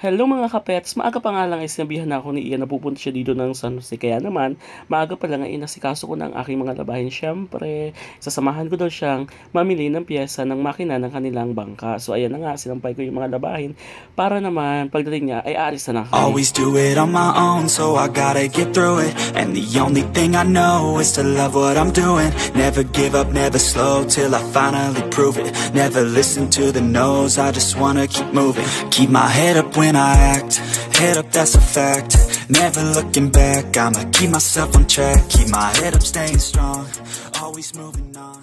Hello mga kapets, maaga pa nga lang ay sinabihan na ako ni Ian na pupunta siya dito ng San Jose. Kaya naman, maaga pa lang ay inasikaso ko ng aking mga labahin. Siyempre, sasamahan ko daw siyang mamili ng pyesa ng makina ng kanilang bangka. So ayan na nga, sinampay ko yung mga labahin para naman pagdating niya ay aalis na kami. Always do it on my own, so I gotta get through it. And the only thing I know is to love what I'm doing. Never give up, never slow, till I finally prove it. Never listen to the no's, I just wanna keep moving. Keep my head up when I act, head up, that's a fact. Never looking back, I'ma keep myself on track. Keep my head up, staying strong, always moving on.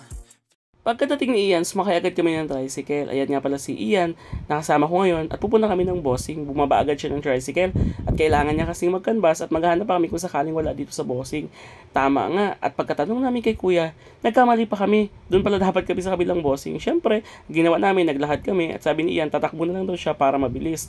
Pagkadating ni Ian, sumakay agad kami ng tricycle. Ayan nga pala si Ian, nakasama ko ngayon at pupunta kami ng bossing. Bumaba agad siya ng tricycle at kailangan niya kasing mag-canvas at maghahanap pa kami kung sakaling wala dito sa bossing. Tama nga, at pagkatanong namin kay kuya, nagkamali pa kami. Doon pala dapat kami sa kabilang bossing. Siyempre, ginawa namin, naglakad kami at sabi ni Ian, tatakbo na lang daw siya para mabilis.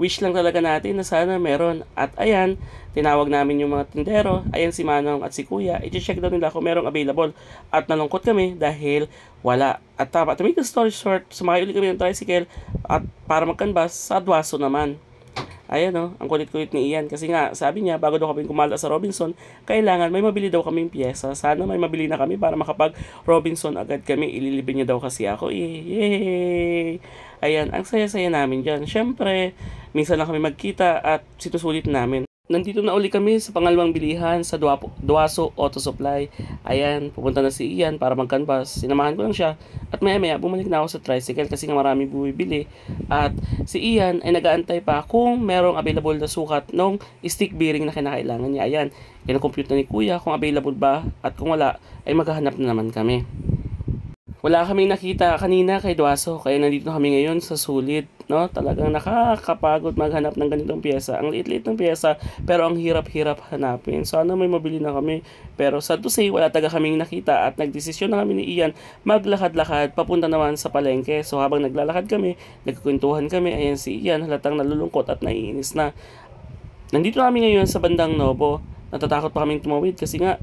Wish lang talaga natin na sana meron. At ayan, tinawag namin yung mga tindero. Ayan si Manong at si Kuya. I-check daw nila kung merong available. At nalungkot kami dahil wala. At to make the story short, sumakay ulit kami ng tricycle at para mag-canvas sa Duaso naman. Ayan o, ang kulit-kulit ni Ian. Kasi nga, sabi niya, bago daw kami kumala sa Robinson, kailangan may mabili daw kaming pyesa. Sana may mabili na kami para makapag-Robinson agad kami. Ililibre niya daw kasi ako. Yay! Ayan, ang saya-saya namin dyan. Siyempre, minsan lang kami magkita at sinusulit namin. Nandito na uli kami sa pangalawang bilihan sa Duaso Auto Supply. Ayan, pupunta na si Ian para mag-canvas. Sinamahan ko lang siya at maya-maya bumalik na ako sa tricycle kasi nga marami bumibili. At si Ian ay nag-aantay pa kung merong available na sukat ng stick bearing na kinakailangan niya. Ayan, kinakompute na ni Kuya kung available ba at kung wala ay maghahanap na naman kami. Wala kaming nakita kanina kay Duaso, kaya nandito na kami ngayon sa Sulit, no? Talagang nakakapagod maghanap ng ganitong pyesa. Ang liit-liit ng pyesa, pero ang hirap-hirap hanapin. Sana may mabili na kami. Pero sad to say, wala taga kaming nakita at nagdesisyon na kami ni Ian maglakad-lakad papunta naman sa palengke. So habang naglalakad kami, nagkukwentuhan kami, ayan si Ian halatang nalulungkot at naiinis na. Nandito kami ngayon sa bandang Nobo. Natatakot pa kaming tumawid kasi nga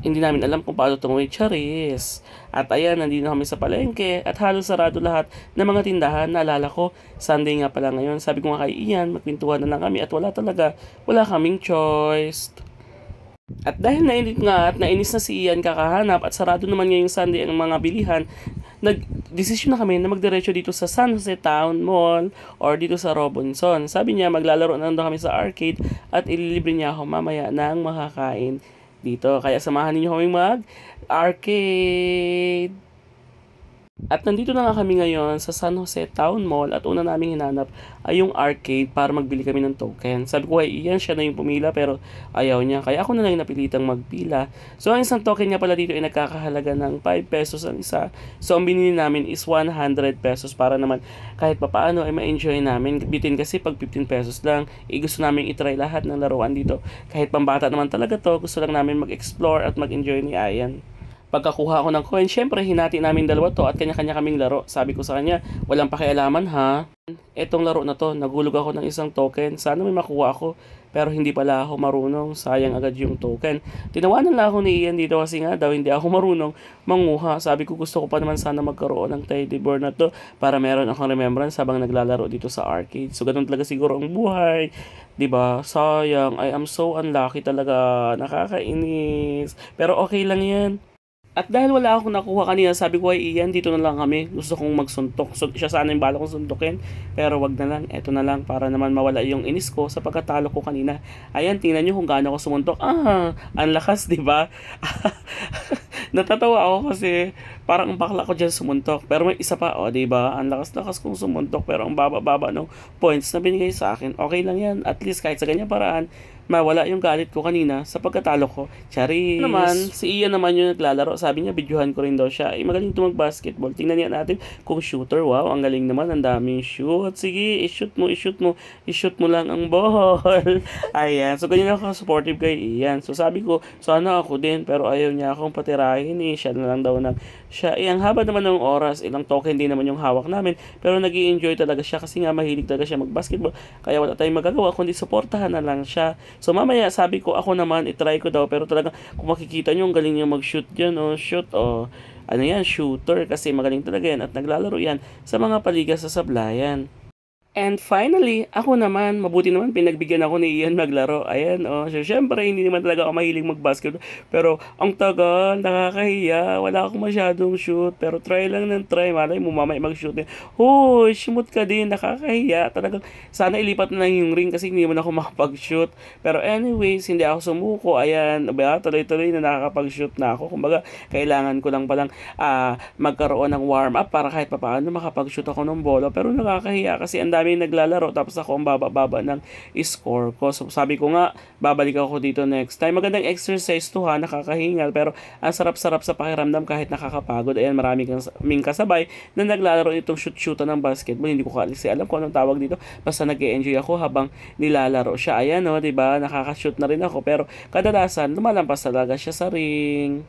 hindi namin alam kung paano tumawid, charis. At ayan, nandito na kami sa palengke at halos sarado lahat ng mga tindahan. Naalala ko, Sunday nga pala ngayon. Sabi ko nga kay Ian, magpintuhan na lang kami at wala kaming choice. At dahil nainit nga at nainis na si Ian kakahanap at sarado naman ngayong Sunday ang mga bilihan, nag-desisyon na kami na magdiretso dito sa San Jose Town Mall or dito sa Robinson. Sabi niya, maglalaro na lang kami sa arcade at ililibre niya ako mamaya ng makakain dito. Kaya samahan ninyo kaming mag-arcade. At nandito na nga kami ngayon sa San Jose Town Mall at una naming hinanap ay yung arcade para magbili kami ng token. Sabi ko ay Ian, siya na yung pumila pero ayaw niya. Kaya ako na lang napilitang magpila. So ang isang token niya pala dito ay nagkakahalaga ng 5 pesos ang isa. So ang binili namin is 100 pesos para naman kahit papaano ay ma-enjoy namin. Bitin kasi pag 15 pesos lang, gusto namin itry lahat ng laruan dito. Kahit pambata naman talaga to, gusto lang namin mag-explore at mag-enjoy ni Ian. Pagkakuha ko ng coin, syempre hinati namin dalawa to at kanya-kanya kaming laro. Sabi ko sa kanya, walang pakialaman ha. Etong laro na to, nagulog ako ng isang token. Sana may makuha ako, pero hindi pala ako marunong. Sayang agad yung token. Tinawanan lang ako ni Ian dito kasi nga daw hindi ako marunong manguha. Sabi ko gusto ko pa naman sana magkaroon ng teddy bear na to para meron akong remembrance habang naglalaro dito sa arcade. So ganun talaga siguro ang buhay. 'Di ba? Sayang, I am so unlucky talaga. Nakakainis. Pero okay lang 'yan. At dahil wala akong nakuha kanina, sabi ko ay Ian, dito na lang kami. Gusto kong magsuntok. So, siya sana yung bala kong suntokin. Pero wag na lang. Eto na lang para naman mawala yung inis ko sa pagkatalo ko kanina. Ayan, tingnan nyo kung gaano ako sumuntok. Ang lakas, di ba? Natatawa ako kasi parang ang bakla ko dyan sumuntok. Pero may isa pa, di ba? Ang lakas-lakas kong sumuntok pero ang baba-baba ng points na binigay sa akin. Okay lang yan. At least kahit sa ganyang paraan, mawala yung galit ko kanina sa pagkatalo ko. Charis. Naman, si Ian naman yung naglalaro. Sabi niya, videohan ko rin daw siya. Magaling ito mag-basketball. Tingnan niya natin kung shooter. Wow, ang galing naman. Ang daming shoot. Sige, i-shoot mo. I-shoot mo lang ang ball. Ayan. So, ganyan ako supportive kay Ian. So, sabi ko, sana ako din. Pero ayaw niya akong patirahin eh. Siya na lang daw siya. Ang haba naman ng oras. Ilang token din naman yung hawak namin. Pero nag-i-enjoy talaga siya kasi nga mahilig talaga siya mag-basketball. Kaya wala tayong magagawa kundi suportahan na lang siya. So mamaya sabi ko ako naman itry ko daw pero talaga kung makikita nyo ang galing niya mag-shoot dyan ano yan, shooter kasi magaling talaga yan at naglalaro yan sa mga paliga sa sablayan. And finally, ako naman, mabuti naman pinagbigyan ako ni Ian maglaro. Ayan, oh. So, syempre, hindi naman talaga ako mahilig mag-basketball. Pero, ang tagal, nakakahiya. Wala akong masyadong shoot. Pero, try lang ng try. Malay mo, mamaya mag-shoot din. Hoy, shoot ka din. Nakakahiya. Talagang, sana ilipat na lang yung ring kasi hindi naman ako makapag-shoot. Pero, anyways, hindi ako sumuko. Ayan, ba, tuloy-tuloy na nakakapag-shoot na ako. Kumbaga, kailangan ko lang palang magkaroon ng warm-up para kahit papaano makapag-shoot ako ng bola. Pero, nakakahiya kasi ang daming naglalaro tapos ako ang baba-baba ng score ko. So sabi ko nga, babalik ako dito next time. Magandang exercise to ha, nakakahingal pero ang sarap-sarap sa pakiramdam kahit nakakapagod. Ayan, marami kaming kasabay na naglalaro itong shoot-shootan ng basketball. Hindi ko kasi alam kung anong tawag dito. Basta nag-e-enjoy ako habang nilalaro siya. Ayan o, diba? Nakaka-shoot na rin ako pero kadalasan lumalampas talaga siya sa ring.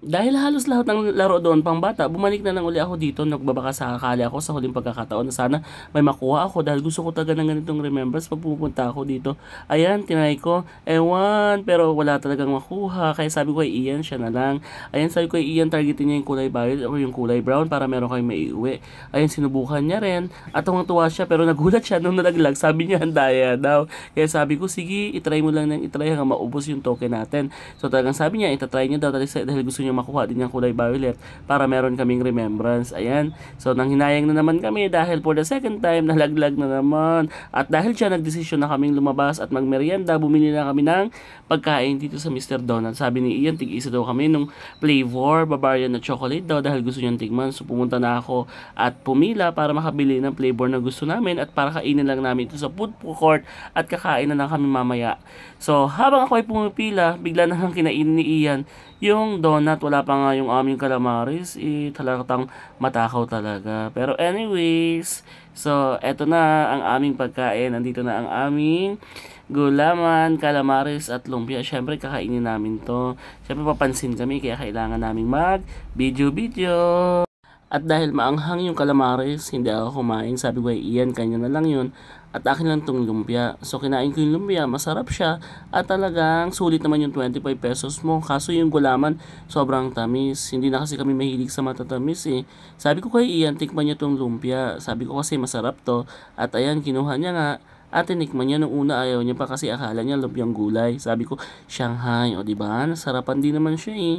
Dahil halos lahat ng laro doon pang bata, bumalik na lang uli ako dito. Nagbabaka sakali ako sa huling pagkakataon na sana may makuha ako dahil gusto ko talaga ng ganitong remembrance pag pupunta ako dito. Ayan, tinry ko. Ewan, pero wala talagang makuha. Kaya sabi ko kay Ian, siya na lang. Ayan, sabi ko kay Ian, targetin niya yung kulay violet o yung kulay brown para meron kayong maiuwi. Ayan, sinubukan niya rin. At tuwang-tuwa siya pero nagulat siya nung nalaglag. Sabi niya, handaya daw. Kaya sabi ko, sige, itry mo lang nang itry hanggang maubos yung token natin. So talagang sabi niya, itatry niya daw dahil gusto niya makuha din yung kulay violet para meron kaming remembrance. Ayan. So, nang hinayang na naman kami dahil for the second time, nalaglag na naman. At dahil siya, nagdesisyon na kaming lumabas at magmerienda, bumili na kami ng pagkain dito sa Mr. Donut. Sabi ni Ian, tig-isa daw kami nung flavor, Bavarian na chocolate daw dahil gusto niyang tikman. So, pumunta na ako at pumila para makabili ng flavor na gusto namin at para kainin lang namin ito sa food court at kakain na lang kami mamaya. So, habang ako ay pumipila, bigla na lang kinainin ni Ian yung donut. Wala pa nga yung aming calamaris. Talagang matakaw talaga. Pero anyways, so, eto na ang aming pagkain. Nandito na ang aming gulaman, calamaris at lumpia. Siyempre, kakainin namin to. Siyempre, papansin kami, kaya kailangan naming mag-video-video. At dahil maanghang yung calamaris, hindi ako kumain. Sabi ko, Ian, kanya na lang yun. At akin lang tong lumpia. So, kinain ko yung lumpia. Masarap siya. At talagang sulit naman yung 25 pesos mo. Kaso yung gulaman, sobrang tamis. Hindi na kasi kami mahilig sa matatamis eh. Sabi ko kay Ian, tikman niya tong lumpia. Sabi ko kasi masarap to. At ayan, kinuha niya nga. At tinikman niya nung una, ayaw niya pa kasi akala niya lumpiang gulay. Sabi ko, Shanghai. O diba? Nasarapan din naman siya eh.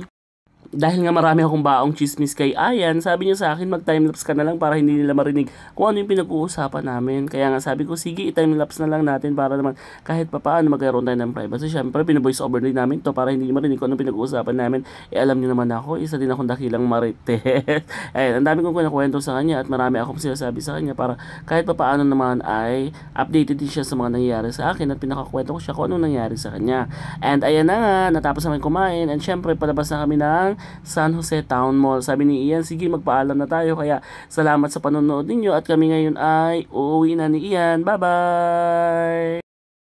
Dahil nga marami akong baong chismis kay Ayan, sabi niya sa akin mag-timelapse ka na lang para hindi nila marinig kung ano yung pinag-uusapan namin. Kaya nga sabi ko, sige, i-timelapse na lang natin para naman kahit papaano magkaroon tayo ng privacy. Siyempre, pinaboice over din namin to para hindi niyo marinig kung ano pinag-uusapan namin. Alam niyo naman ako, isa din akong dakilang marites. Ayun, ang dami kong kwento sa kanya at marami akong sinasabi sa kanya para kahit papaano naman ay updated din siya sa mga nangyayari sa akin at pinakakwento ko siya kung ano nangyari sa kanya. And ayan na nga, natapos namin kumain and syempre, palabas na kami ng San Jose Town Mall. Sabi ni Ian, sige magpaalam na tayo. Kaya salamat sa panonood ninyo at kami ngayon ay uuwi na ni Ian. Bye-bye!